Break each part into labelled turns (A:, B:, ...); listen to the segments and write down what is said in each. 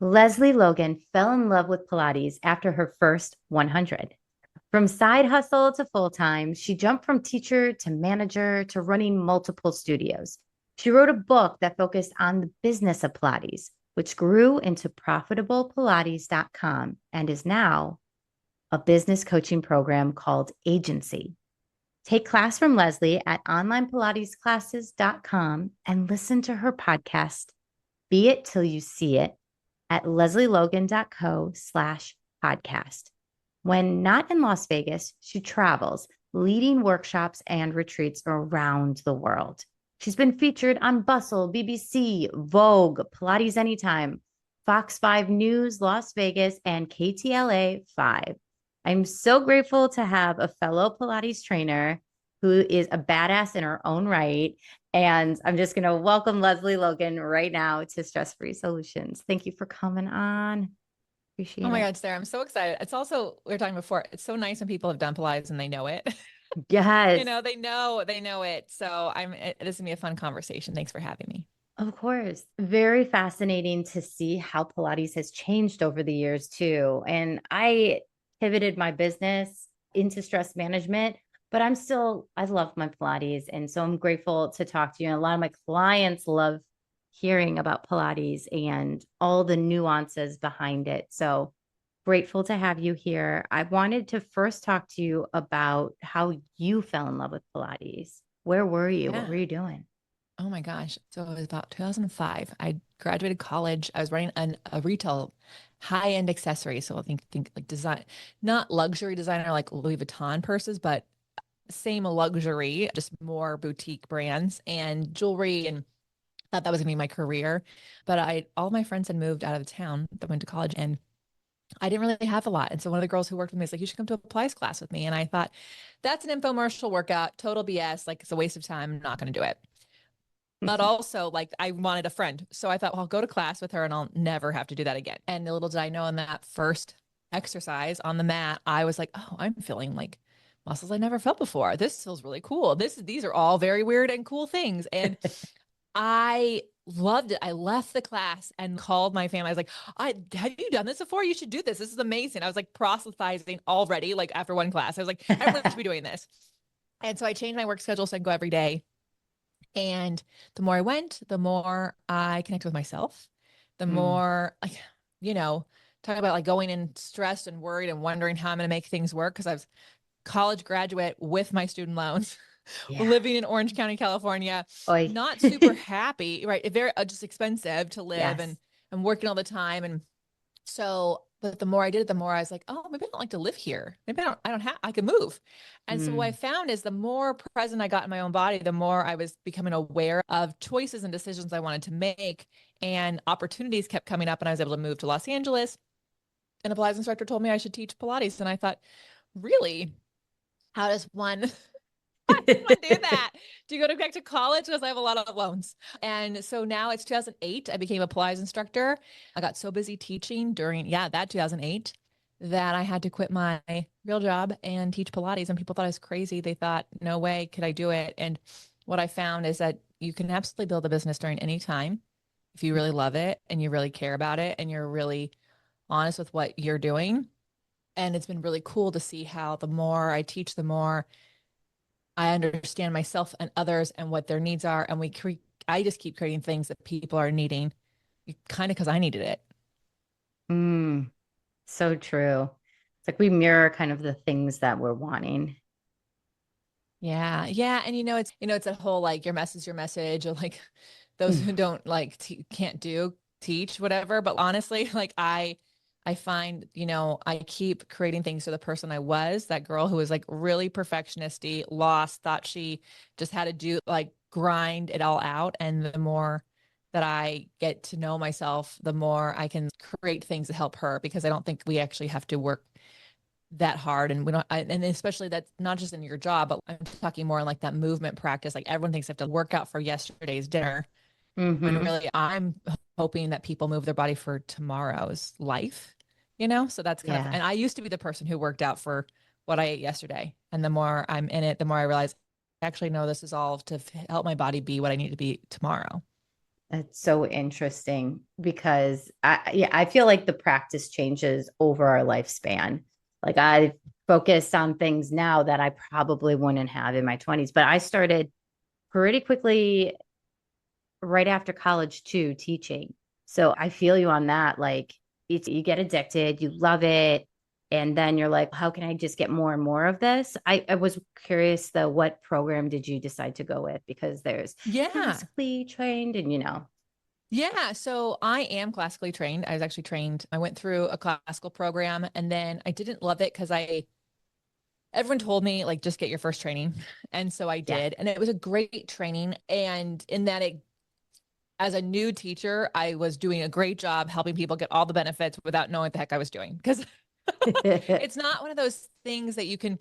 A: Lesley Logan fell in love with Pilates after her first 100. From side hustle to full time, she jumped from teacher to manager to running multiple studios. She wrote a book that focused on the business of Pilates, which grew into profitablepilates.com and is now a business coaching program called Agency. Take class from Lesley at onlinepilatesclasses.com and listen to her podcast, Be It Till You See It, at lesleylogan.co/podcast. When not in Las Vegas, she travels, leading workshops and retreats around the world. She's been featured on Bustle, BBC, Vogue, Pilates Anytime, Fox 5 News, Las Vegas, and KTLA 5. I'm so grateful to have a fellow Pilates trainer who is a badass in her own right. And I'm just going to welcome Lesley Logan right now to Stress Free Solutions. Thank you for coming on. Appreciate it.
B: Oh my God, Sarah, I'm so excited. It's also, we were talking before, it's so nice when people have done Pilates and they know it.
A: Yes.
B: You know, they know it. So this is gonna be a fun conversation. Thanks for having me.
A: Of course. Very fascinating to see how Pilates has changed over the years too. And I pivoted my business into stress management, but I love my Pilates. And so I'm grateful to talk to you. And a lot of my clients love hearing about Pilates and all the nuances behind it. So grateful to have you here. I wanted to first talk to you about how you fell in love with Pilates. Where were you?
B: Yeah.
A: What were you doing?
B: Oh my gosh. So it was about 2005. I graduated college. I was running a retail high-end accessory. So I think like design, not luxury designer like Louis Vuitton purses, but same luxury, just more boutique brands and jewelry, and thought that was gonna be my career. But all my friends had moved out of town that went to college, and I didn't really have a lot. And so one of the girls who worked with me was like, you should come to a Pilates class with me. And I thought, that's an infomercial workout, total BS. Like, it's a waste of time. I'm not going to do it. But also, like, I wanted a friend. So I thought, well, I'll go to class with her and I'll never have to do that again. And little did I know, in that first exercise on the mat, I was like, oh, I'm feeling like muscles I never felt before. This feels really cool. These are all very weird and cool things. And I loved it. I left the class and called my family. I was like, have you done this before? You should do this. This is amazing. I was like proselytizing already, like after one class. I was like, everyone should be doing this. And so I changed my work schedule so I can go every day. And the more I went, the more I connected with myself, the more, like, talking about like going in stressed and worried and wondering how I'm going to make things work. Cause I was college graduate with my student loans. Yeah. Living in Orange County, California, not super happy, right? Very just expensive to live. Yes. and working all the time. And so, but the more I did it, the more I was like, oh, maybe I don't like to live here. Maybe I could move. And so what I found is the more present I got in my own body, the more I was becoming aware of choices and decisions I wanted to make, and opportunities kept coming up, and I was able to move to Los Angeles. And a Pilates instructor told me I should teach Pilates. And I thought, really, how does one do that? Do you go back to college? Because I have a lot of loans. And so now it's 2008. I became a Pilates instructor. I got so busy teaching during, that 2008, that I had to quit my real job and teach Pilates. And people thought I was crazy. They thought, no way could I do it. And what I found is that you can absolutely build a business during any time if you really love it and you really care about it and you're really honest with what you're doing. And it's been really cool to see how the more I teach, the more I understand myself and others and what their needs are. And I just keep creating things that people are needing, kind of because I needed it.
A: So true. It's like we mirror kind of the things that we're wanting.
B: Yeah. Yeah. And it's a whole, like, your message, or like those who don't like, can't teach, whatever. But honestly, like I find, I keep creating things for the person I was, that girl who was like really perfectionisty, lost, thought she just had to do, like, grind it all out. And the more that I get to know myself, the more I can create things to help her, because I don't think we actually have to work that hard. And we don't, and especially that's not just in your job, but I'm talking more in like that movement practice. Like everyone thinks they have to work out for yesterday's dinner, when
A: Mm-hmm.
B: really I'm hoping that people move their body for tomorrow's life, you know? So that's kind of,
A: Yeah.
B: and I used to be the person who worked out for what I ate yesterday. And the more I'm in it, the more I realize, actually, no, this is all to help my body be what I need to be tomorrow.
A: It's so interesting because I feel like the practice changes over our lifespan. Like I've focused on things now that I probably wouldn't have in my 20s, but I started pretty quickly right after college too, teaching. So I feel you on that. Like you get addicted, you love it. And then you're like, how can I just get more and more of this? I was curious though, what program did you decide to go with? Because there's
B: Yeah.
A: classically trained and
B: Yeah. So I am classically trained. I was actually trained. I went through a classical program and then I didn't love it because everyone told me like just get your first training. And so I
A: yeah.
B: did. And it was a great training. And in that as a new teacher, I was doing a great job helping people get all the benefits without knowing what the heck I was doing. Because it's not one of those things that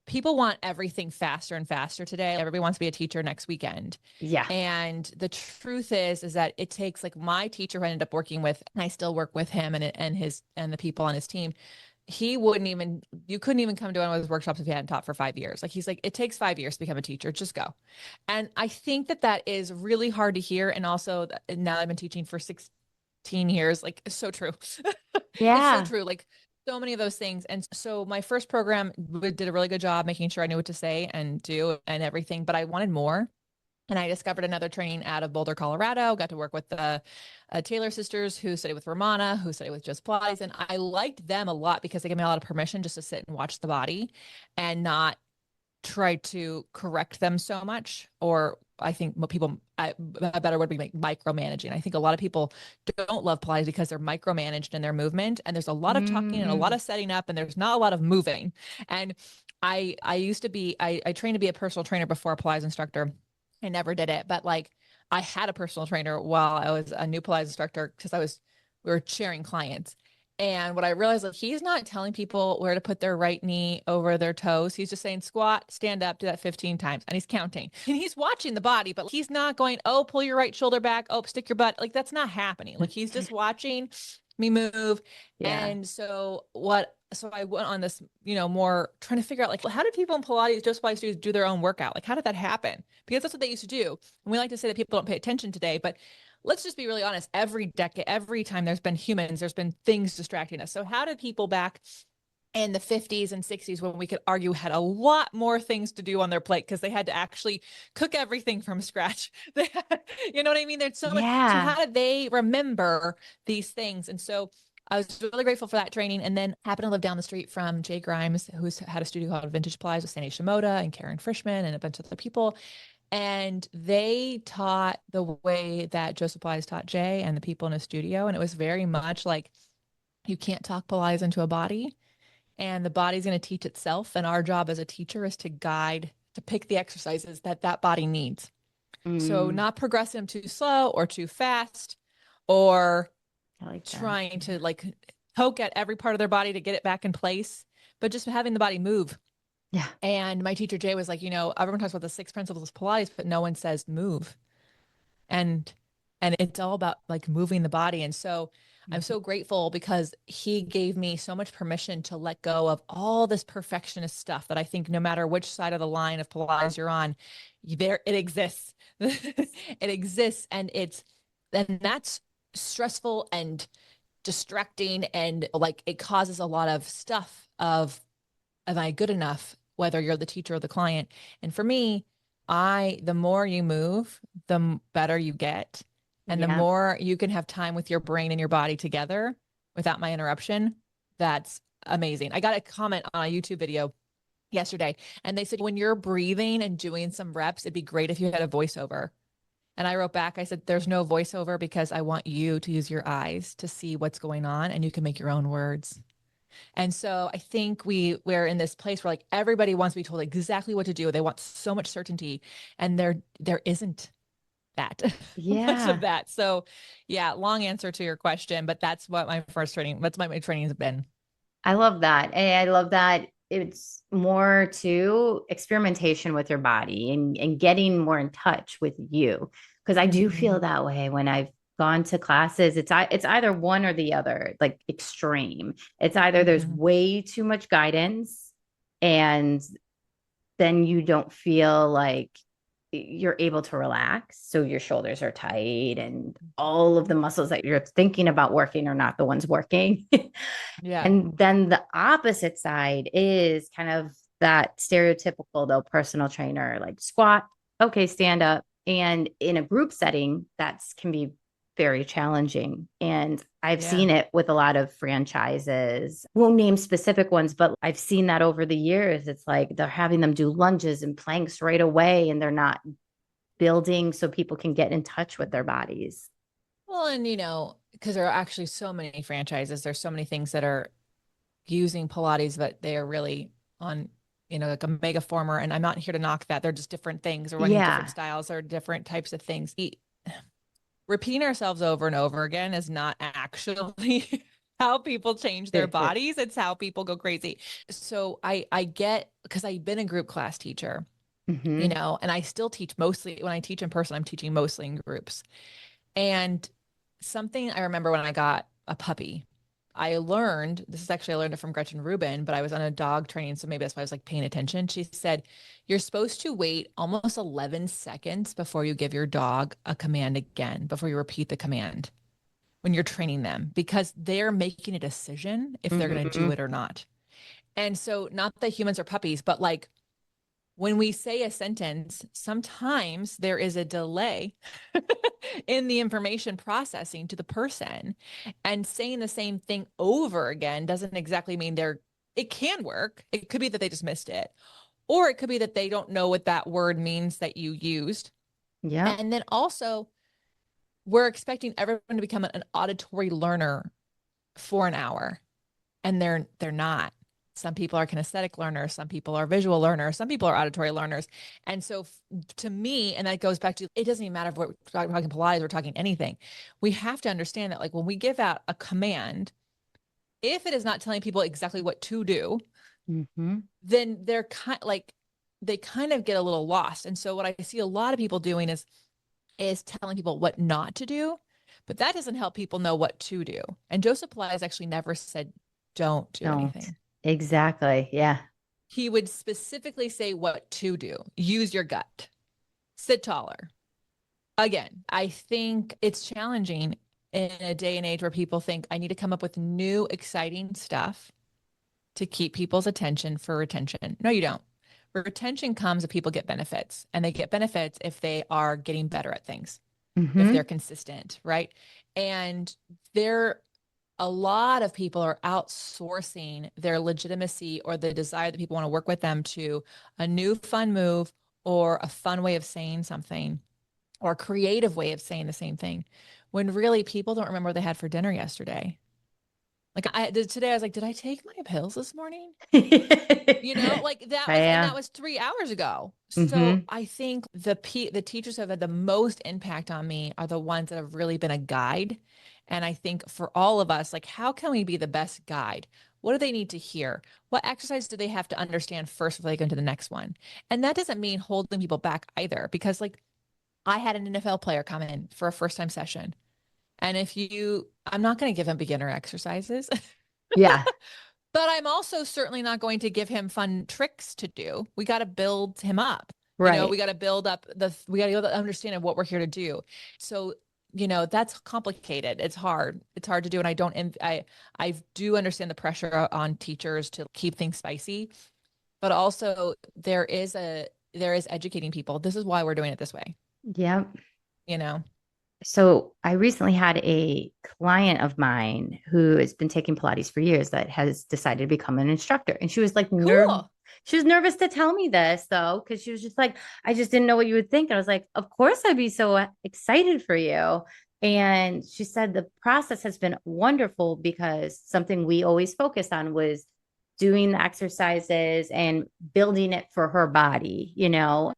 B: people want everything faster and faster today. Everybody wants to be a teacher next weekend.
A: Yeah.
B: And the truth is that it takes like my teacher who I ended up working with, and I still work with him and the people on his team. You couldn't even come to one of his workshops if you hadn't taught for 5 years. Like he's like, it takes 5 years to become a teacher. Just go. And I think that is really hard to hear. And also now I've been teaching for 16 years. Like it's so true. It's so
A: Yeah.
B: true. Like so many of those things. And so my first program did a really good job making sure I knew what to say and do and everything, but I wanted more. And I discovered another training out of Boulder, Colorado. Got to work with the Taylor sisters who studied with Romana, who studied with Just Pilates. And I liked them a lot because they gave me a lot of permission just to sit and watch the body and not try to correct them so much. Or I think a better word would be like micromanaging. I think a lot of people don't love Pilates because they're micromanaged in their movement. And there's a lot of talking and a lot
A: Hmm.
B: of setting up, and there's not a lot of moving. And I used to be, I trained to be a personal trainer before a Pilates instructor. I never did it, but like I had a personal trainer while I was a new Pilates instructor because we were sharing clients. And what I realized, like, he's not telling people where to put their right knee over their toes. He's just saying squat, stand up, do that 15 times. And he's counting and he's watching the body, but he's not going, oh, pull your right shoulder back. Oh, stick your butt. Like that's not happening. Like he's just watching me move.
A: Yeah.
B: And so I went on this, more trying to figure out like, well, how did people in Pilates, just Pilates do their own workout? Like, how did that happen? Because that's what they used to do. And we like to say that people don't pay attention today, but let's just be really honest. Every decade, every time there's been humans, there's been things distracting us. So how did people back in the 50s and 60s, when we could argue had a lot more things to do on their plate because they had to actually cook everything from scratch? You know what I mean? There's so much. So
A: Yeah.
B: how did they remember these things? And so I was really grateful for that training, and then happened to live down the street from Jay Grimes, who's had a studio called Vintage Pilates with Sandy Shimoda and Karen Frischman and a bunch of other people. And they taught the way that Joseph Pilates taught Jay and the people in his studio. And it was very much like you can't talk Pilates into a body, and the body's going to teach itself. And our job as a teacher is to guide, to pick the exercises that body needs. So
A: Mm,
B: not progressing them too slow or too fast, or
A: I like that.
B: trying
A: Yeah.
B: to like poke at every part of their body to get it back in place, but just having the body move.
A: Yeah.
B: And my teacher Jay was like, everyone talks about the 6 principles of Pilates, but no one says move. And it's all about like moving the body. And so I'm
A: Mhm.
B: so grateful because he gave me so much permission to let go of all this perfectionist stuff that I think no matter which side of the line of Pilates you're on, it exists. It exists, and that's stressful and distracting, and like it causes a lot of stuff of am I good enough, whether you're the teacher or the client. And for me, the more you move, the better you get. And the
A: Yeah.
B: more you can have time with your brain and your body together without my interruption, that's amazing. I got a comment on a YouTube video yesterday, and they said, when you're breathing and doing some reps, it'd be great if you had a voiceover. And I wrote back, I said, there's no voiceover because I want you to use your eyes to see what's going on, and you can make your own words. And so I think we're in this place where like everybody wants to be told exactly what to do. They want so much certainty, and there isn't that much of
A: Yeah.
B: that. So yeah, long answer to your question, but that's what my training has been.
A: I love that. And I love that it's more to experimentation with your body and getting more in touch with you. Because I do feel
B: Mhm.
A: that way when I've gone to classes. It's either one or the other, like extreme. It's either there's
B: Mhm.
A: way too much guidance and then you don't feel like you're able to relax. So your shoulders are tight and all of the muscles that you're thinking about working are not the ones working.
B: Yeah.
A: And then the opposite side is kind of that stereotypical, though, personal trainer, like squat, okay, stand up. And in a group setting, that's can be very challenging. And I've
B: Yeah.
A: seen it with a lot of franchises. Won't name specific ones, but I've seen that over the years. It's like they're having them do lunges and planks right away, and they're not building so people can get in touch with their bodies.
B: Well, and because there are actually so many franchises, there's so many things that are using Pilates, but they are really on, like a mega former. And I'm not here to knock that. They're just different things. They're running different
A: Yeah,
B: styles or different types of things. Repeating ourselves over and over again is not actually how people change their bodies. It's how people go crazy. So I get, because I've been a group class teacher,
A: hmm
B: and I still teach mostly when I teach in person, I'm teaching mostly in groups. And something I remember when I got a puppy, I learned this is actually, I learned it from Gretchen Rubin, but I was on a dog training. So maybe that's why I was like paying attention. She said, you're supposed to wait almost 11 seconds before you give your dog a command again, before you repeat the command when you're training them, because they're making a decision if they're going to do
A: hmm
B: it or not. And so, not that humans are puppies, but like when we say a sentence, sometimes there is a delay in the information processing to the person. And saying the same thing over again doesn't exactly mean it can work. It could be that they just missed it, or it could be that they don't know what that word means that you used.
A: Yep.
B: And then also, we're expecting everyone to become an auditory learner for an hour, and they're not. Some people are kinesthetic learners, some people are visual learners, some people are auditory learners. And so to me, and that goes back to, it doesn't even matter if we're talking Pilates or talking anything. We have to understand that, like, when we give out a command, if it is not telling people exactly what to do,
A: hmm
B: then they're kind like they kind of get a little lost. And so what I see a lot of people doing is telling people what not to do, but that doesn't help people know what to do. And Joseph Pilates actually never said don't do
A: Don't.
B: anything.
A: Exactly. Yeah.
B: He would specifically say what to do. Use your gut. Sit taller. Again, I think it's challenging in a day and age where people think I need to come up with new, exciting stuff to keep people's attention for retention. No, you don't. Retention comes if people get benefits, and they get benefits if they are getting better at things, if they're
A: hmm
B: consistent, right? And there a lot of people are outsourcing their legitimacy or the desire that people want to work with them to a new fun move or a fun way of saying something or a creative way of saying the same thing, when really people don't remember what they had for dinner yesterday. Like today, I was like, did I take my pills this morning? Like that was, and that
A: Yeah.
B: was 3 hours ago. So
A: hmm
B: I think the teachers who have had the most impact on me are the ones that have really been a guide. And I think for all of us, like, how can we be the best guide? What do they need to hear? What exercise do they have to understand first before they go into the next one? And that doesn't mean holding people back either, because like I had an NFL player come in for a first time session. And I'm not going to give him beginner exercises.
A: Yeah.
B: But I'm also certainly not going to give him fun tricks to do. We got to build him up. We
A: Right.
B: got to build up we got to understand of what we're here to do. So, that's complicated. It's hard. It's hard to do. And I do understand the pressure on teachers to keep things spicy, but also there is educating people. This is why we're doing it this way,
A: Yep.
B: you know?
A: So I recently had a client of mine who has been taking Pilates for years that has decided to become an instructor. And she was like
B: Cool.
A: she was nervous to tell me this though, because she was just like, I just didn't know what you would think. And I was like, of course I'd be so excited for you. And she said the process has been wonderful because something we always focused on was doing the exercises and building it for her body,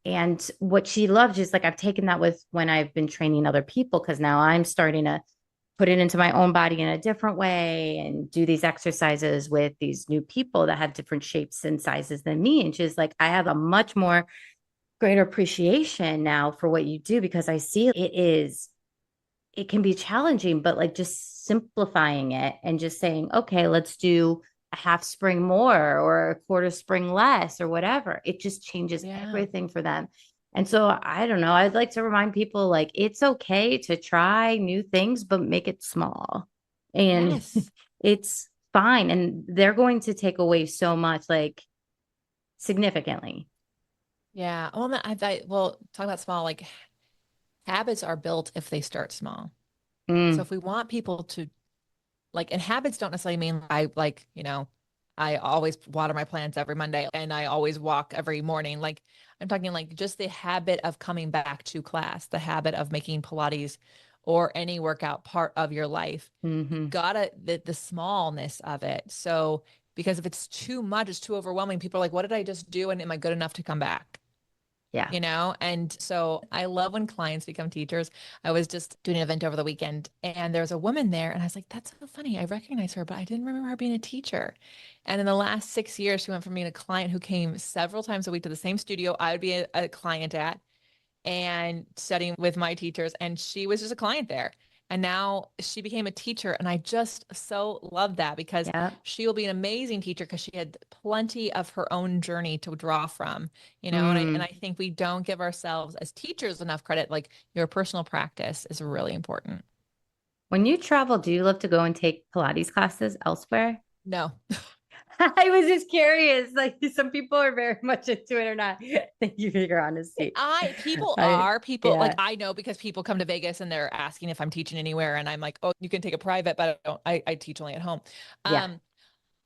A: And what she loves is like I've taken that with when I've been training other people because now I'm starting to put it into my own body in a different way and do these exercises with these new people that have different shapes and sizes than me. And she's like, I have a much more greater appreciation now for what you do because I see it can be challenging, but like just simplifying it and just saying, okay, let's do a half spring more or a quarter spring less or whatever. It just changes
B: Yeah.
A: everything for them. And so I don't know. I'd like to remind people like it's okay to try new things, but make it small. And
B: Yes.
A: it's fine. And they're going to take away so much, like significantly.
B: Yeah. Well, well, talk about small, like habits are built if they start small. So
A: Mm,
B: if we want people to like, and habits don't necessarily mean I like, I always water my plants every Monday and I always walk every morning. Like I'm talking like just the habit of coming back to class, the habit of making Pilates or any workout part of your life. You
A: hmm.
B: gotta the smallness of it. So because if it's too much, it's too overwhelming. People are like, what did I just do? And am I good enough to come back?
A: Yeah.
B: And so I love when clients become teachers. I was just doing an event over the weekend and there was a woman there and I was like, that's so funny. I recognize her, but I didn't remember her being a teacher. And in the last 6 years, she went from being a client who came several times a week to the same studio I would be a client at and studying with my teachers. And she was just a client there. And now she became a teacher. And I just so love that because
A: Yeah.
B: she will be an amazing teacher because she had plenty of her own journey to draw from, and I
A: Mm.
B: think we don't give ourselves as teachers enough credit. Like your personal practice is really important.
A: When you travel, do you love to go and take Pilates classes elsewhere?
B: No,
A: I was just curious. Like some people are very much into it or not. Thank you for your honesty.
B: people
A: I
B: are people like
A: yeah,
B: I know because people come to Vegas and they're asking if I'm teaching anywhere. And I'm like, oh, you can take a private, but I teach only at home.
A: yeah,
B: Um,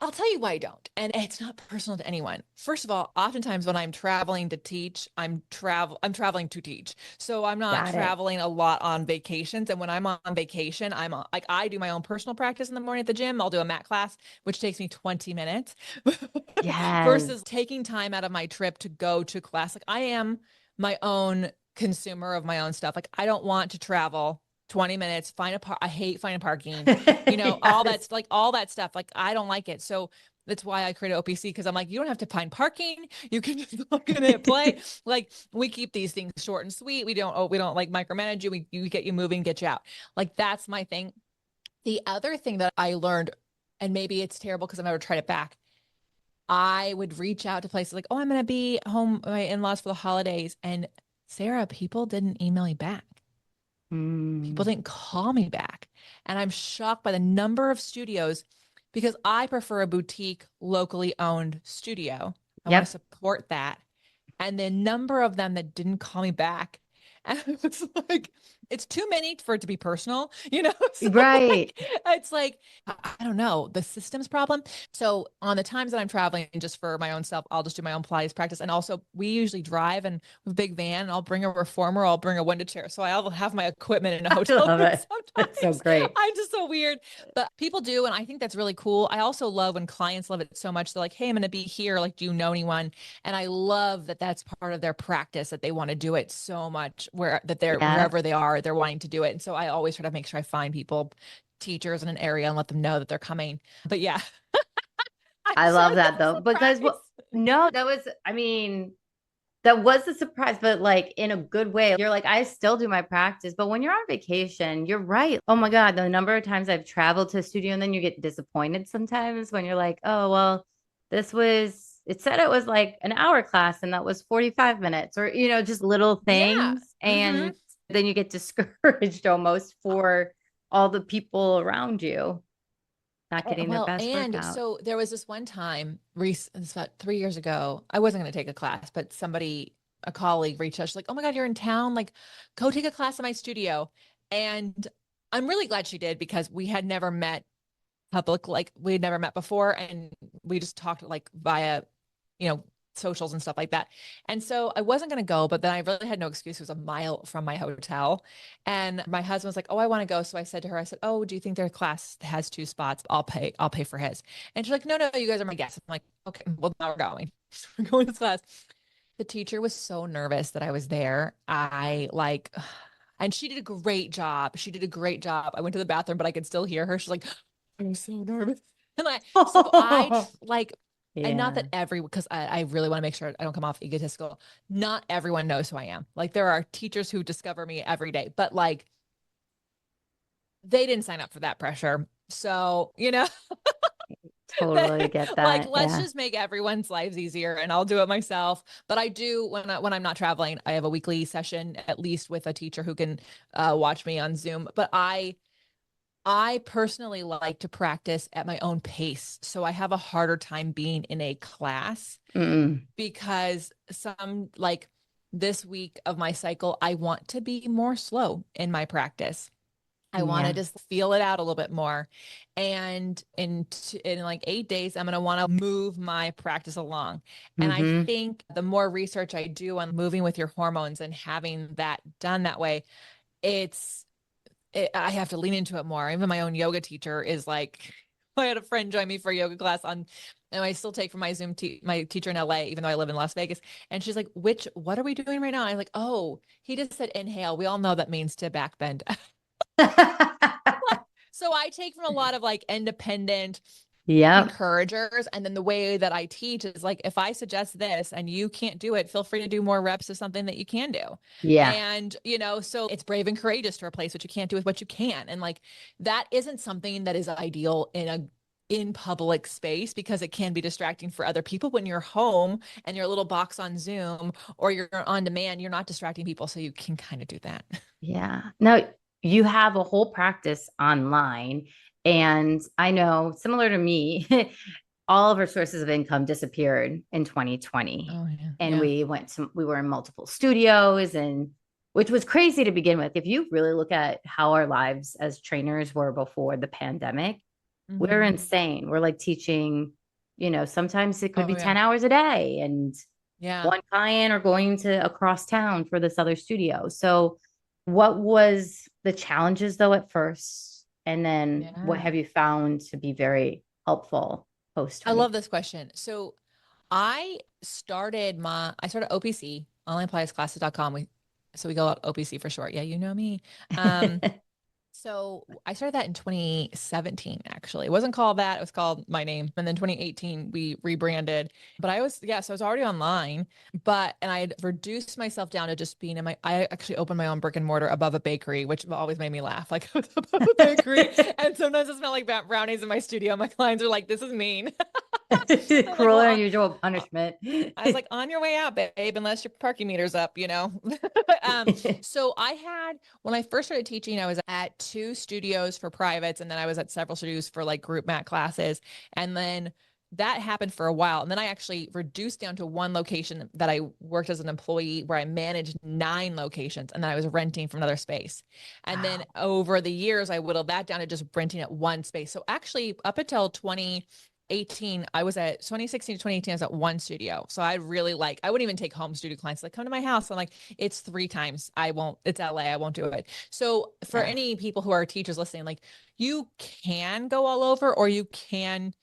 B: I'll tell you why I don't. And it's not personal to anyone. First of all, oftentimes when I'm traveling to teach, I'm traveling to teach. So I'm not
A: got it.
B: traveling a lot on vacations. And when I'm on vacation, like I do my own personal practice in the morning at the gym. I'll do a mat class, which takes me 20 minutes
A: Yes.
B: versus taking time out of my trip to go to class. Like I am my own consumer of my own stuff. Like I don't want to travel 20 minutes, I hate finding parking, all
A: Yes.
B: that's like all that stuff. Like I don't like it. So that's why I created OPC because I'm like, you don't have to find parking. You can just look in it, play. Like we keep these things short and sweet. We don't like micromanage you. You get you moving, get you out. Like that's my thing. The other thing that I learned, and maybe it's terrible because I've never tried it back. I would reach out to places like, oh, I'm going to be home with my in-laws for the holidays. And Sarah, people didn't email me back. People
A: Mm.
B: didn't call me back. And I'm shocked by the number of studios because I prefer a boutique, locally owned studio. I want to
A: Yep.
B: support that. And the number of them that didn't call me back. And it's like, it's too many for it to be personal. So
A: Right.
B: like, it's like, I don't know, the systems problem. So on the times that I'm traveling just for my own self, I'll just do my own Pilates practice. And also we usually drive and with a big van and I'll bring a reformer, I'll bring a window chair. So I'll have my equipment in a
A: I
B: hotel
A: love
B: room
A: it. That's so
B: sometimes.
A: great.
B: I'm just so weird, but people do. And I think that's really cool. I also love when clients love it so much. They're like, hey, I'm going to be here. Like, do you know anyone? And I love that that's part of their practice, that they want to do it so much that they're
A: Yeah.
B: wherever they are, they're wanting to do it. And so I always try to make sure I find people, teachers in an area and let them know that they're coming. But yeah, I'm
A: I
B: sorry,
A: love
B: that
A: that
B: was
A: though,
B: a surprise.
A: because no, that was, I mean, that was a surprise, but like in a good way. You're like, I still do my practice, but when you're on vacation, you're right. Oh my God, the number of times I've traveled to a studio and then you get disappointed sometimes when you're like, oh, well, it said it was like an hour class and that was 45 minutes or, just little
B: Yeah.
A: things.
B: Mm-hmm.
A: And then you get discouraged almost for all the people around you not getting their
B: Well,
A: best
B: and
A: workout.
B: so there was this one time, it's about 3 years ago. I wasn't going to take a class, but a colleague reached out. She's like, "Oh my God, you're in town. Like, go take a class in my studio." And I'm really glad she did because we had never met like we had never met before, and we just talked like via, you know, socials and stuff like that. And so I wasn't going to go, but then I really had no excuse. It was a mile from my hotel. And my husband was like, oh, I want to go. So I said to her, I said, oh, do you think their class has 2 spots? I'll pay for his. And she's like, no, no, you guys are my guests. I'm like, okay, well, now we're going. We're going to this class. The teacher was so nervous that I was there. I And she did a great job. She did a great job. I went to the bathroom, but I could still hear her. She's like, I'm so nervous. And like, and not
A: Yeah.
B: that because I really want to make sure I don't come off egotistical. Not everyone knows who I am. Like there are teachers who discover me every day, but like they didn't sign up for that pressure. So,
A: Totally get
B: like
A: that.
B: let's
A: Yeah.
B: just make everyone's lives easier and I'll do it myself. But I do when I'm not traveling, I have a weekly session at least with a teacher who can watch me on Zoom. But I personally like to practice at my own pace. So I have a harder time being in a class
A: Mm.
B: because some like this week of my cycle, I want to be more slow in my practice. I want to
A: Yeah.
B: just feel it out a little bit more. And in like 8 days, I'm going to want to move my practice along. And I
A: Mm-hmm.
B: think the more research I do on moving with your hormones and having that done that way, I have to lean into it more. Even my own yoga teacher is like, I had a friend join me for a yoga class and I still take from my my teacher in LA, even though I live in Las Vegas. And she's like, what are we doing right now? I'm like, oh, he just said inhale. We all know that means to back bend. So I take from a lot of like independent
A: Yep.
B: encouragers. And then the way that I teach is like, if I suggest this and you can't do it, feel free to do more reps of something that you can do.
A: Yeah.
B: And, so it's brave and courageous to replace what you can't do with what you can. And like, that isn't something that is ideal in public space because it can be distracting for other people when you're home and you're a little box on Zoom or you're on demand, you're not distracting people. So you can kind of do that.
A: Yeah. No, you have a whole practice online. And I know, similar to me, all of our sources of income disappeared in 2020.
B: Oh yeah.
A: And
B: Yeah.
A: we were in multiple studios, and which was crazy to begin with. If you really look at how our lives as trainers were before the pandemic, we're
B: Mm-hmm.
A: insane. We're like teaching, sometimes it could
B: Oh
A: be
B: yeah.
A: 10 hours a day and
B: Yeah.
A: one client or going to across town for this other studio. So what was the challenges though at first? And then what
B: Yeah.
A: have you found to be very helpful post
B: I love
A: 20?
B: this question. So I started OPC, onlinepilatesclasses.com. We go OPC for short. Yeah, you know me. Um, so I started that in 2017, actually. It wasn't called that. It was called my name. And then 2018, we rebranded. But so I was already online, and I had reduced myself down to just being I actually opened my own brick and mortar above a bakery, which always made me laugh. Like above a bakery. And sometimes it smelled like brownies in my studio. My clients are like, this is mean. I'm like,
A: Cruel
B: well,
A: and unusual punishment.
B: I was like, on your way out, babe, unless your parking meter's up. So when I first started teaching, I was at 2 studios for privates, and then I was at several studios for like group mat classes. And then that happened for a while. And then I actually reduced down to one location that I worked as an employee where I managed 9 locations and then I was renting from another space. And then
A: Wow.
B: over the years, I whittled that down to just renting at one space. So actually up until 2018, I was at 2016 to 2018, I was at one studio. So I wouldn't even take home studio clients. Like, come to my house. I'm like, it's 3 times. It's LA. I won't do it. So for
A: Yeah.
B: any people who are teachers listening, like you can go all over or you can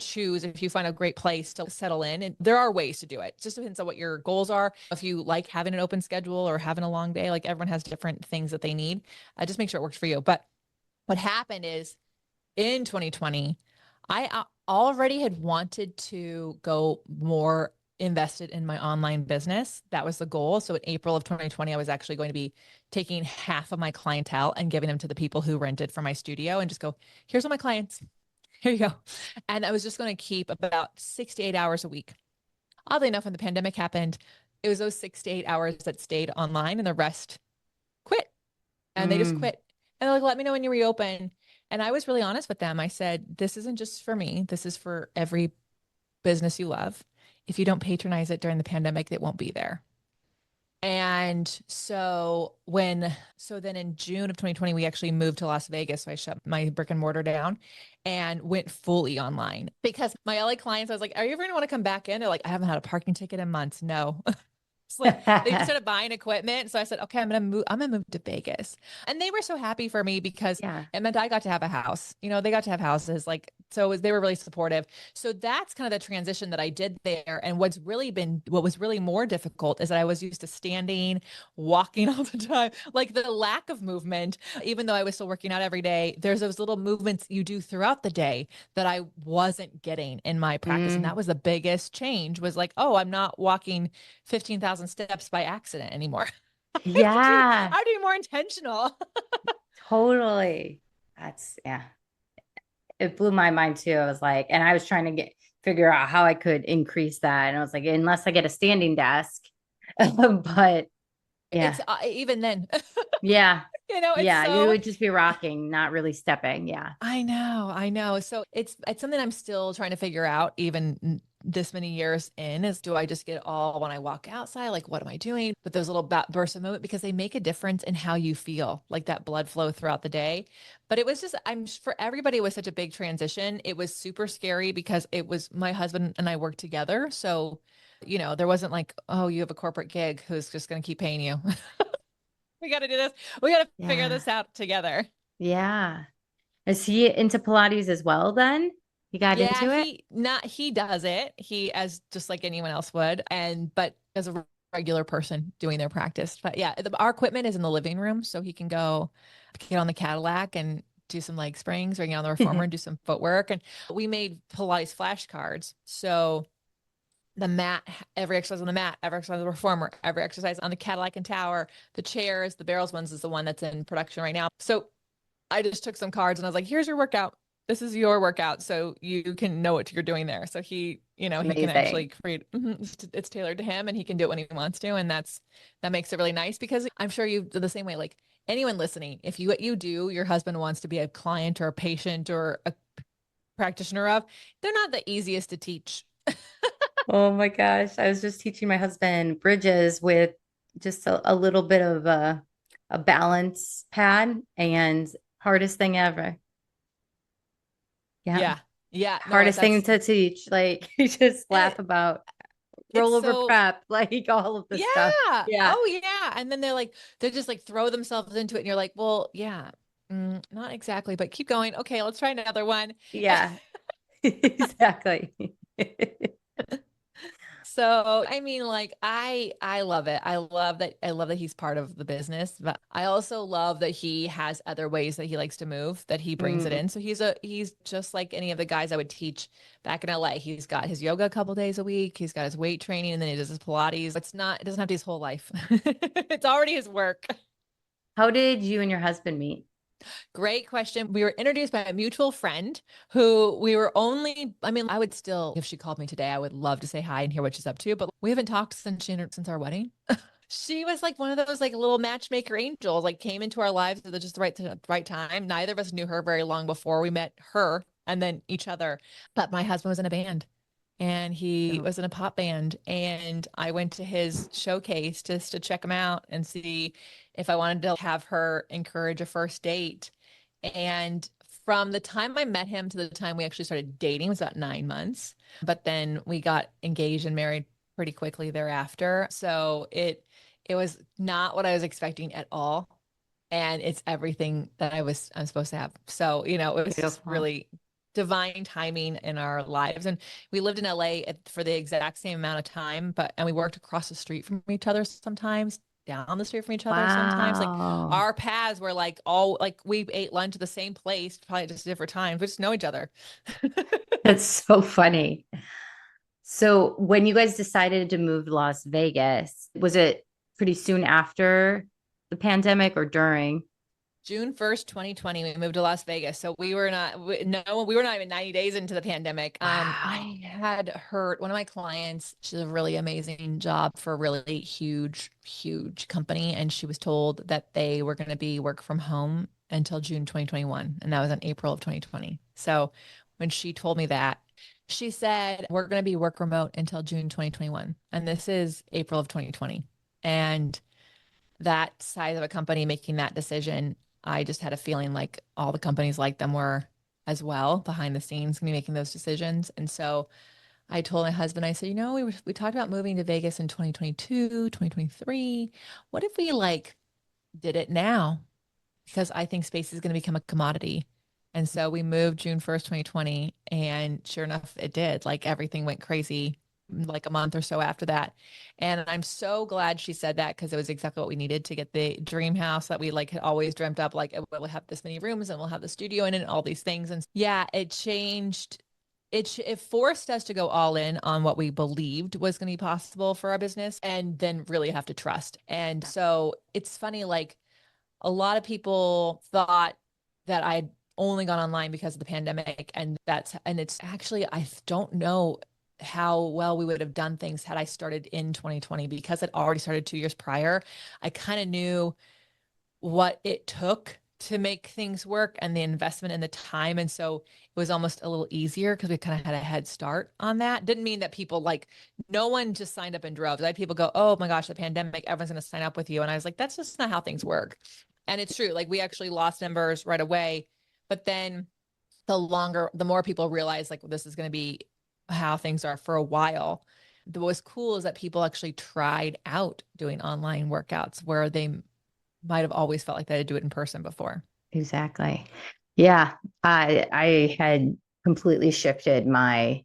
B: choose if you find a great place to settle in. And there are ways to do it. It just depends on what your goals are. If you like having an open schedule or having a long day, like everyone has different things that they need. Just make sure it works for you. But what happened is in 2020, I already had wanted to go more invested in my online business. That was the goal. So in April of 2020, I was actually going to be taking half of my clientele and giving them to the people who rented from my studio and just go, here's all my clients. Here you go. And I was just going to keep about 6 to 8 hours a week. Oddly enough, when the pandemic happened, it was those 6 to 8 hours that stayed online and the rest quit. And they just
A: Mm.
B: quit. And they're like, let me know when you reopen. And I was really honest with them. I said, this isn't just for me. This is for every business you love. If you don't patronize it during the pandemic, it won't be there. And so then in June of 2020, we actually moved to Las Vegas. So I shut my brick and mortar down and went fully online because my LA clients, I was like, are you ever going to want to come back in? They're like, I haven't had a parking ticket in months. No. Like they just started buying equipment. So I said, okay, I'm gonna move to Vegas. And they were so happy for me because
A: Yeah.
B: it meant I got to have a house. They got to have houses. Like, they were really supportive. So that's kind of the transition that I did there. And what was really more difficult is that I was used to standing, walking all the time, like the lack of movement, even though I was still working out every day. There's those little movements you do throughout the day that I wasn't getting in my practice. And
A: Mm,
B: that was the biggest change was like, oh, I'm not walking 15,000 steps by accident anymore.
A: yeah,
B: I'm doing more intentional.
A: totally. Yeah. It blew my mind too. I was like, and I was trying to figure out how I could increase that. And I was like, unless I get a standing desk. But yeah,
B: It's even then,
A: yeah,
B: it's
A: yeah. You
B: so
A: would just be rocking, not really stepping. Yeah.
B: I know. So it's something I'm still trying to figure out, even this many years in, is do I just get it all when I walk outside? Like, what am I doing? But those little bursts of movement, because they make a difference in how you feel, like that blood flow throughout the day. But it was just, for everybody, it was such a big transition. It was super scary because it was my husband and I worked together. So, there wasn't like, oh, you have a corporate gig who's just going to keep paying you. We got to do this. We got to figure
A: Yeah.
B: this out together.
A: Yeah. Is he into Pilates as well then? He got
B: Yeah,
A: into it?
B: he does it. He as just like anyone else would, but as a regular person doing their practice. But yeah, our equipment is in the living room, so he can go get on the Cadillac and do some leg springs, or get on the reformer and do some footwork. And we made Pilates flashcards. So the mat, every exercise on the mat, every exercise on the reformer, every exercise on the Cadillac and tower, the chairs, the barrels ones is the one that's in production right now. So I just took some cards and I was like, here's your workout. This is your workout. So you can know what you're doing there. So he can actually
A: Amazing.
B: create, it's tailored to him and he can do it when he wants to. And that makes it really nice because I'm sure you do the same way. Like anyone listening, if what you do, your husband wants to be a client or a patient or a practitioner of, they're not the easiest to teach.
A: Oh my gosh. I was just teaching my husband bridges with just a little bit of a balance pad and hardest thing ever. Yeah.
B: Yeah. Yeah. No,
A: Hardest thing to teach. Like you just
B: it,
A: laugh about
B: it's
A: rollover
B: so
A: prep, like all of this stuff.
B: Yeah.
A: Yeah.
B: Oh, yeah. And then they just like throw themselves into it. And you're like, well, yeah, not exactly, but keep going. Okay, let's try another one.
A: Yeah. Exactly.
B: So, I mean, like I love it. I love that he's part of the business, but I also love that he has other ways that he likes to move, that he brings it
A: Mm,
B: in. So he's just like any of the guys I would teach back in LA. He's got his yoga a couple days a week. He's got his weight training and then he does his Pilates. It doesn't have to be his whole life. It's already his work.
A: how did you and your husband meet?
B: Great question. We were introduced by a mutual friend who we were I mean, I would still, if she called me today, I would love to say hi and hear what she's up to, but we haven't talked since our wedding. She was like one of those like little matchmaker angels, like came into our lives at just the right time. Neither of us knew her very long before we met her and then each other. But my husband was in a band and he
A: Oh,
B: was in a pop band and I went to his showcase just to check him out and see if I wanted to have her encourage a first date. And from the time I met him to the time we actually started dating was about 9 months, but then we got engaged and married pretty quickly thereafter. So it was not what I was expecting at all. And it's everything that I'm supposed to have. So, it was just
A: beautiful.
B: really divine timing in our lives. And we lived in LA for the exact same amount of time, and we worked across the street from each other sometimes, down the street from each other sometimes. Like
A: Wow.
B: our paths were like all like we ate lunch at the same place, probably just different times. We just know each other.
A: That's so funny. So when you guys decided to move to Las Vegas, was it pretty soon after the pandemic or during?
B: June 1st, 2020, we moved to Las Vegas. So we were not even 90 days into the pandemic.
A: Wow.
B: I had heard one of my clients, she did a really amazing job for a really huge, huge company. And she was told that they were going to be work from home until June 2021. And that was in April of 2020. So when she told me that, she said, we're going to be work remote until June 2021. And this is April of 2020. And that size of a company making that decision, I just had a feeling like all the companies like them were as well behind the scenes going to be making those decisions. And so I told my husband, I said, we talked about moving to Vegas in 2022, 2023. What if we like did it now? Because I think space is going to become a commodity. And so we moved June 1st, 2020. And sure enough, it did. Like everything went crazy like a month or so after that. And I'm so glad she said that because it was exactly what we needed to get the dream house that we like had always dreamt up. Like we'll have this many rooms and we'll have the studio in it and all these things. And yeah, it changed. It forced us to go all in on what we believed was going to be possible for our business and then really have to trust. And so it's funny, like a lot of people thought that I'd only gone online because of the pandemic. And it's actually, I don't know how well we would have done things had I started in 2020 because it already started 2 years prior. I kind of knew what it took to make things work and the investment and the time. And so it was almost a little easier because we kind of had a head start on that. Didn't mean that people like, no one just signed up in droves. I had people go, oh my gosh, the pandemic, everyone's going to sign up with you. And I was like, that's just not how things work. And it's true. Like we actually lost members right away. But then the more people realize like this is going to be how things are for a while. What's cool is that people actually tried out doing online workouts where they might have always felt like they had to do it in person before.
A: Exactly. Yeah. I had completely shifted my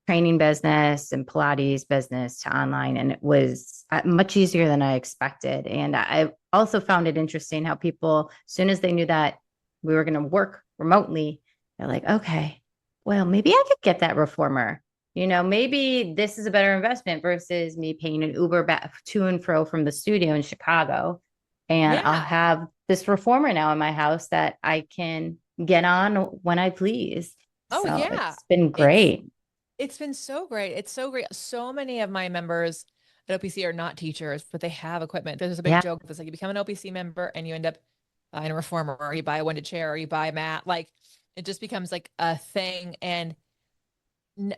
A: training business and Pilates business to online, and it was much easier than I expected. And I also found it interesting how people, as soon as they knew that we were going to work remotely, they're like, okay, well, maybe I could get that reformer. Maybe this is a better investment versus me paying an Uber back to and fro from the studio in Chicago. And I'll
B: Yeah.
A: have this reformer now in my house that I can get on when I please.
B: Oh
A: So
B: yeah.
A: it's been
B: It's
A: great.
B: it's been so great. It's so great. So many of my members at OPC are not teachers, but they have equipment. There's a big
A: Yeah.
B: joke. It's like you become an OPC member and you end up buying a reformer or you buy a winded chair or you buy a mat. Like it just becomes like a thing. And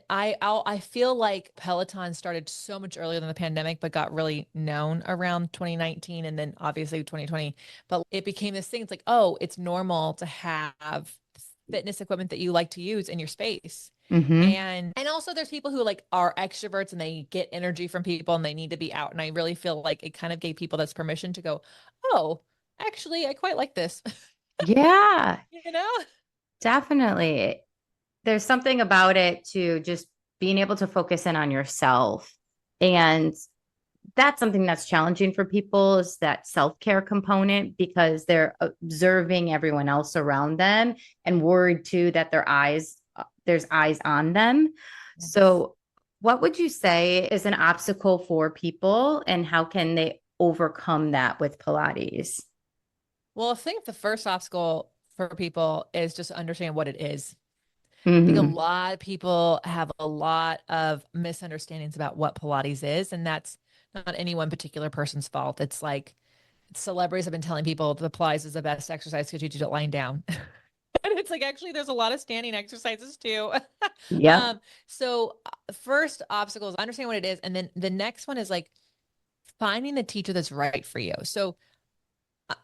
B: I feel like Peloton started so much earlier than the pandemic, but got really known around 2019 and then obviously 2020. But it became this thing. It's like, oh, it's normal to have fitness equipment that you like to use in your space.
A: Hmm.
B: And also there's people who like are extroverts and they get energy from people and they need to be out. And I really feel like it kind of gave people this permission to go, oh, actually, I quite like this.
A: Yeah,
B: You know?
A: definitely. There's something about it to just being able to focus in on yourself. And that's something that's challenging for people is that self-care component because they're observing everyone else around them and worried too that there's eyes on them.
B: Yes.
A: So what would you say is an obstacle for people and how can they overcome that with Pilates?
B: Well, I think the first obstacle for people is just understand what it is. I think a
A: Hmm.
B: lot of people have a lot of misunderstandings about what Pilates is, and that's not any one particular person's fault. It's like celebrities have been telling people the Pilates is the best exercise because you do it lying down. And it's like actually there's a lot of standing exercises too.
A: Yep.
B: So first obstacle is understand what it is, and then the next one is like finding the teacher that's right for you. So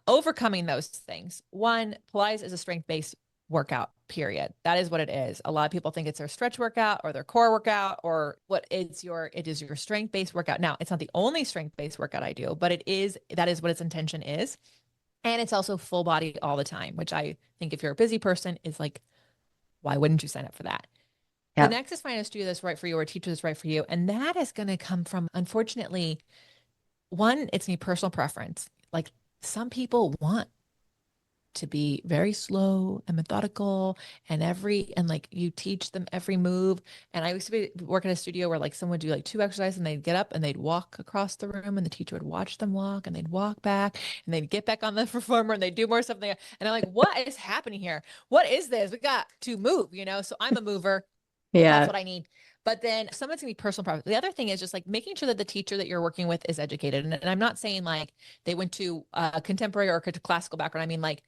B: overcoming those things. One, Pilates is a strength-based workout, period. That is what it is. A lot of people think it's their stretch workout or their core workout or it is your strength-based workout. Now, it's not the only strength-based workout I do, but that is what its intention is. And it's also full body all the time, which I think if you're a busy person is like, why wouldn't you sign up for that? The
A: Yep.
B: next is finding a studio that's right for you or a teacher that's right for you. And that is going to come from, unfortunately, one, it's me personal preference. Like some people want to be very slow and methodical and like you teach them every move. And I used to work in a studio where like someone would do like two exercises and they'd get up and they'd walk across the room and the teacher would watch them walk and they'd walk back and they'd get back on the performer and they'd do more stuff. And I'm like, what is happening here? What is this? We got to move. So I'm a mover. That's
A: Yeah.
B: what I need. But then someone's gonna be personal preference. The other thing is just like making sure that the teacher that you're working with is educated. And I'm not saying like they went to a contemporary or classical background. I mean, like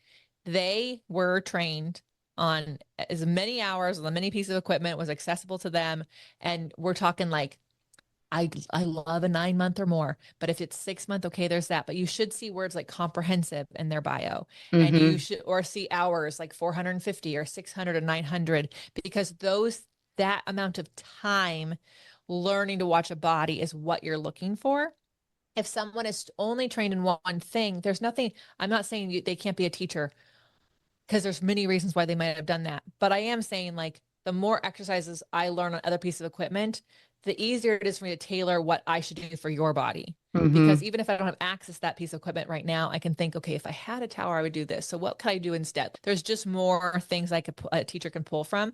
B: they were trained on as many hours, as many pieces of equipment was accessible to them. And we're talking like, I love a 9 month or more, but if it's 6 month, okay, there's that. But you should see words like comprehensive in their bio, and you
A: Hmm.
B: should or see hours like 450 or 600 or 900 because those that amount of time learning to watch a body is what you're looking for. If someone is only trained in one thing, there's nothing, I'm not saying they can't be a teacher because there's many reasons why they might have done that. But I am saying like the more exercises I learn on other pieces of equipment, the easier it is for me to tailor what I should do for your body.
A: Mm-hmm.
B: Because even if I don't have access to that piece of equipment right now, I can think, okay, if I had a tower, I would do this. So what could I do instead? There's just more things a teacher can pull from.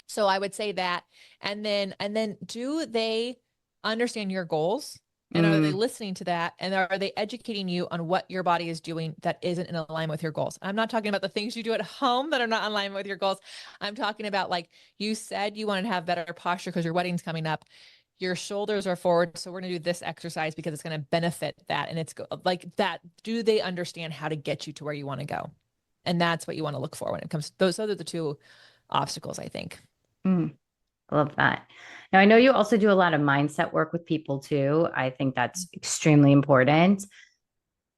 B: So I would say that. And then do they understand your goals? And are they
A: Mm,
B: listening to that? And are they educating you on what your body is doing that isn't in alignment with your goals? I'm not talking about the things you do at home that are not in alignment with your goals. I'm talking about like you said you wanted to have better posture because your wedding's coming up. Your shoulders are forward. So we're going to do this exercise because it's going to benefit that. And it's like that. Do they understand how to get you to where you want to go? And that's what you want to look for when it comes to those. Those are the two obstacles, I think.
A: mm, I love that. Now, I know you also do a lot of mindset work with people too. I think that's extremely important.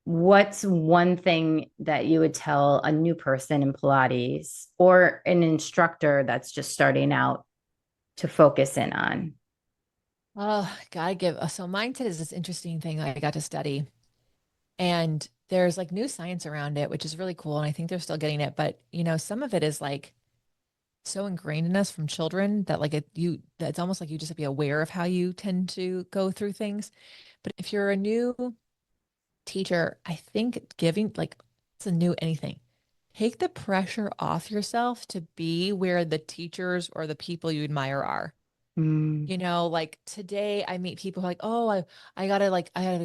A: What's one thing that you would tell a new person in Pilates or an instructor that's just starting out to focus in on?
B: Oh, gotta give. So mindset is this interesting thing I got to study. And there's like new science around it, which is really cool. And I think they're still getting it. But, some of it is like so ingrained in us from children that like that's almost like you just have to be aware of how you tend to go through things. But if you're a new teacher, I think giving like it's a new anything. Take the pressure off yourself to be where the teachers or the people you admire are.
A: Mm,
B: Like today I meet people who are like, oh, I gotta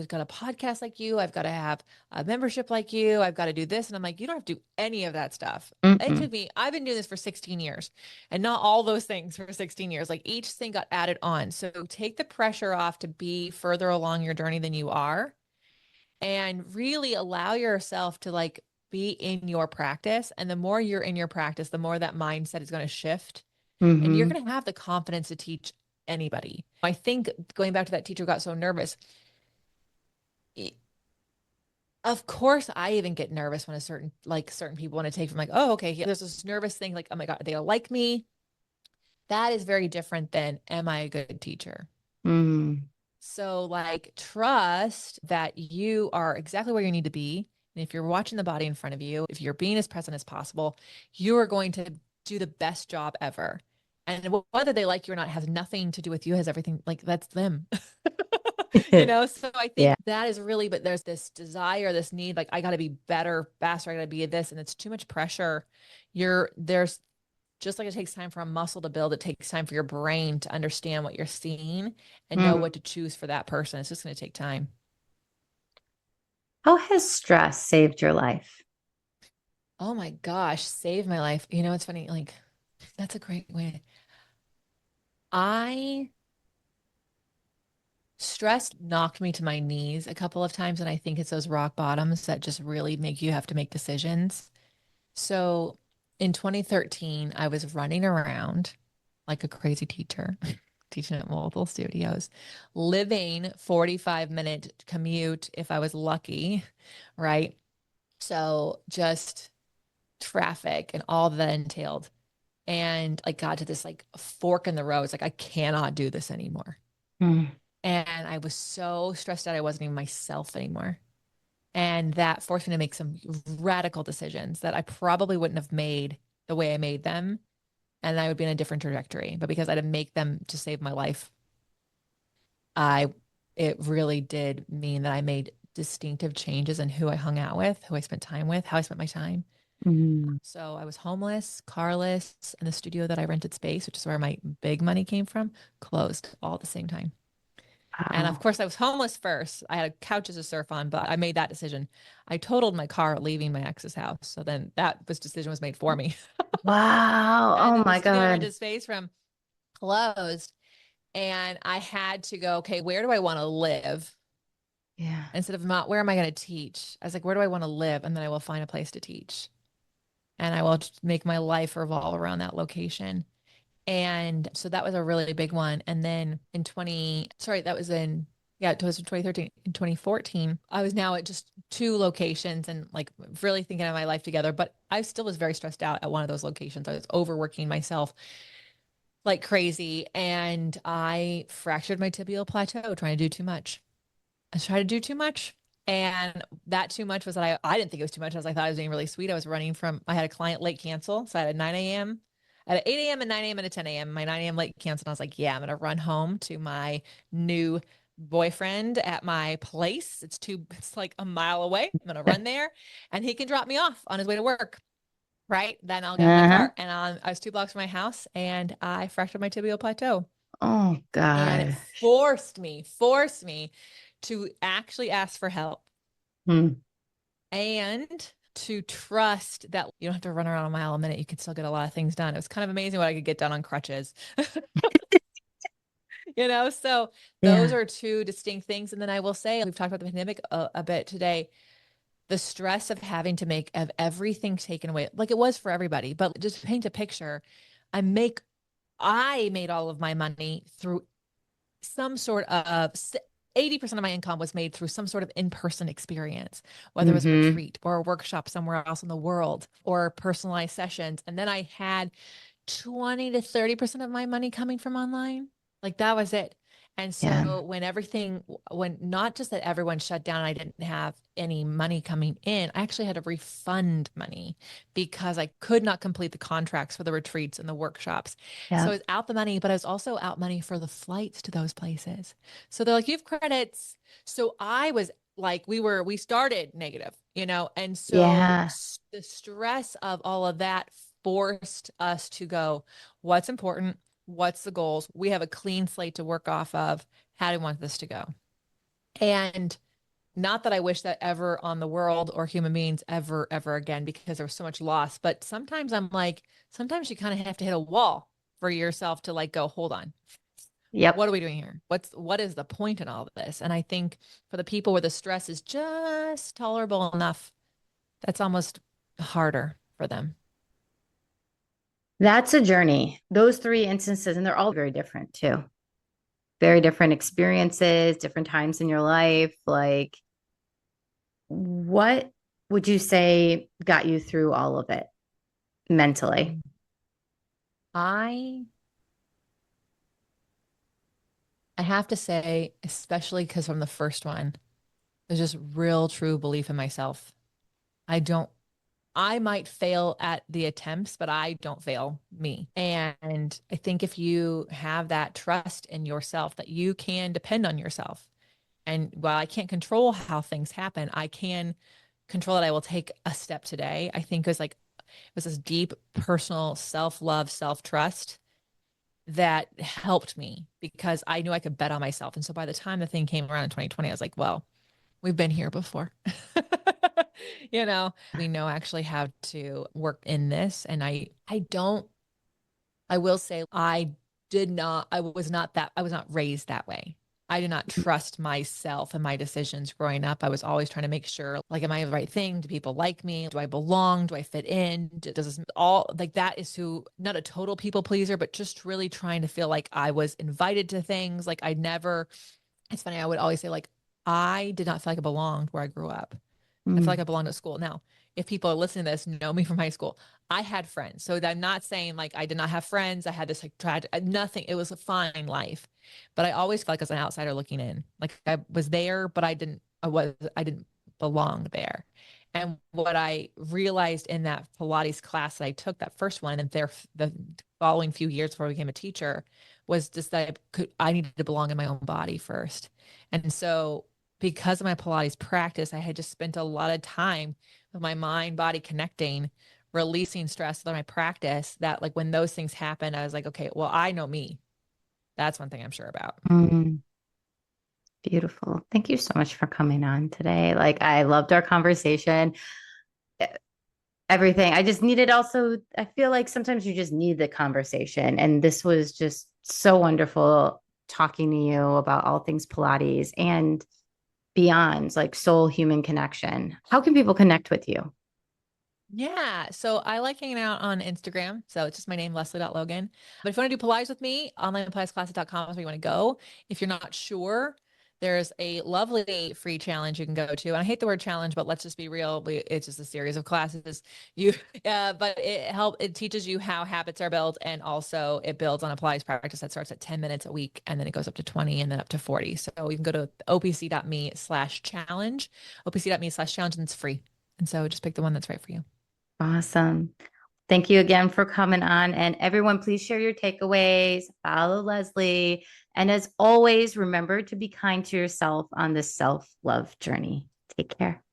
B: got a podcast like you. I've got to have a membership like you. I've got to do this. And I'm like, you don't have to do any of that stuff.
A: mm-mm,
B: I've been doing this for 16 years and not all those things for 16 years. Like each thing got added on. So take the pressure off to be further along your journey than you are and really allow yourself to like be in your practice. And the more you're in your practice, the more that mindset is going to shift and you're
A: mm-hmm,
B: going to have the confidence to teach anybody. I think going back to that teacher who got so nervous, of course, I even get nervous when certain people want to take from like, oh, okay, yeah, there's this nervous thing like, oh my God, they don't like me. That is very different than, am I a good teacher?
A: mm,
B: So, like, trust that you are exactly where you need to be. And if you're watching the body in front of you, if you're being as present as possible, you are going to do the best job ever. And whether they like you or not has nothing to do with you, has everything like that's them. So I
A: yeah.
B: think that is really, but there's this desire, this need, like, I got to be better, faster, I got to be this. And it's too much pressure. There's just like it takes time for a muscle to build, it takes time for your brain to understand what you're seeing and know
A: Mm.
B: what to choose for that person. It's just going to take time.
A: How has stress saved your life?
B: Oh my gosh, save my life. It's funny. Like, that's a great way. I Stress knocked me to my knees a couple of times, and I think it's those rock bottoms that just really make you have to make decisions. So in 2013, I was running around like a crazy teacher, teaching at multiple studios, living 45-minute commute if I was lucky, right? So just traffic and all that entailed. And like got to this like fork in the road. It's like, I cannot do this anymore.
A: Mm,
B: And I was so stressed out, I wasn't even myself anymore. And that forced me to make some radical decisions that I probably wouldn't have made the way I made them. And I would be in a different trajectory. But because I didn't make them to save my life, I it really did mean that I made distinctive changes in who I hung out with, who I spent time with, how I spent my time.
A: mm,
B: So I was homeless, carless, and the studio that I rented space, which is where my big money came from, closed all at the same time. And of
A: wow.
B: course, I was homeless first. I had couches to surf on, but I made that decision. I totaled my car leaving my ex's house. So then decision was made for me.
A: Wow.
B: And
A: Oh
B: then the
A: my
B: studio I
A: God.
B: rented space from closed. And I had to go, okay, where do I want to live?
A: Yeah.
B: Instead of not, where am I going to teach? I was like, where do I want to live? And then I will find a place to teach. And I will just make my life revolve around that location. And so that was a really big one. And then that was it was in 2013. In 2014, I was now at just two locations and like really thinking of my life together. But I still was very stressed out at one of those locations. I was overworking myself like crazy. And I fractured my tibial plateau trying to do too much. I tried to do too much. And that too much was that I didn't think it was too much. As I thought I was being really sweet. I was running from, I had a client late cancel. So I had a 9 a.m., at 8 a.m. and 9 a.m. and a 10 a.m. My 9 a.m. late cancel. And I was like, yeah, I'm going to run home to my new boyfriend at my place. It's like a mile away. I'm going to run there and he can drop me off on his way to work. Right. Then I'll get in my
A: Uh-huh.
B: car and I was 2 blocks from my house and I fractured my tibial plateau.
A: Oh
B: And it
A: God.
B: forced me to actually ask for help
A: Hmm.
B: and to trust that you don't have to run around a mile a minute. You can still get a lot of things done. It was kind of amazing what I could get done on crutches, So those
A: Yeah.
B: are two distinct things. And then I will say, we've talked about the pandemic a bit today, the stress of having to make of everything taken away, like it was for everybody, but just paint a picture. I make, I made all of my money through some sort of 80% of my income was made through some sort of in-person experience, whether it was a
A: Mm-hmm.
B: retreat or a workshop somewhere else in the world or personalized sessions. And then I had 20 to 30% of my money coming from online. Like that was it. And
A: Yeah.
B: so when not just that everyone shut down, I didn't have any money coming in, I actually had to refund money because I could not complete the contracts for the retreats and the workshops. So
A: Yeah.
B: I was out the money, but I was also out money for the flights to those places. So they're like, you have credits. So I was like, we started negative, and so
A: Yeah.
B: the stress of all of that forced us to go, what's important? What's the goals? We have a clean slate to work off of. How do we want this to go? And not that I wish that ever on the world or human beings ever, ever again, because there was so much loss. But sometimes I'm like, sometimes you kind of have to hit a wall for yourself to like go, hold on,
A: Yep.
B: what are we doing here? What is the point in all of this? And I think for the people where the stress is just tolerable enough, that's almost harder for them.
A: That's a journey. Those three instances, and they're all very different too. Very different experiences, different times in your life. Like, what would you say got you through all of it mentally?
B: I I have to say, especially because from the first one, there's just real true belief in myself. I don't I might fail at the attempts, but I don't fail me. And I think if you have that trust in yourself that you can depend on yourself. And while I can't control how things happen, I can control that I will take a step today. I think it was this deep personal self-love, self-trust that helped me because I knew I could bet on myself. And so by the time the thing came around in 2020, I was like, well, we've been here before. We know actually how to work in this. And I don't, I will say I was not raised that way. I did not trust myself and my decisions growing up. I was always trying to make sure, like, am I the right thing? Do people like me? Do I belong? Do I fit in? Does this all like that is who, not a total people pleaser, but just really trying to feel like I was invited to things. Like I never, it's funny, I would always say, like, I did not feel like I belonged where I grew up. I feel like
A: Mm.
B: I belonged at school. Now, if people are listening to this, know me from high school, I had friends. So I'm not saying like I did not have friends. I had this like tragic, nothing. It was a fine life. But I always felt like I was an outsider looking in. Like I was there, but I didn't belong there. And what I realized in that Pilates class that I took, that first one, and then the following few years before I became a teacher, was just that I needed to belong in my own body first. And so because of my Pilates practice, I had just spent a lot of time with my mind, body connecting, releasing stress through my practice. That like when those things happen, I was like, okay, well, I know me. That's one thing I'm sure about.
A: Mm. Beautiful. Thank you so much for coming on today. Like, I loved our conversation. Everything. I just needed also, I feel like sometimes you just need the conversation. And this was just so wonderful talking to you about all things Pilates and beyond, like soul human connection. How can people connect with you?
B: Yeah. So I like hanging out on Instagram. So it's just my name, Lesley.Logan. But if you want to do Pilates with me, onlinepilatesclasses.com is where you want to go. If you're not sure, There's a lovely free challenge you can go to. And I hate the word challenge, but let's just be real. It's just a series of classes. But it teaches you how habits are built. And also it builds on Pilates practice that starts at 10 minutes a week. And then it goes up to 20 and then up to 40. So you can go to opc.me/challenge, opc.me/challenge, and it's free. And so just pick the one that's right for you.
A: Awesome. Thank you again for coming on. And everyone, please share your takeaways, follow Lesley. And as always, remember to be kind to yourself on this self-love journey. Take care.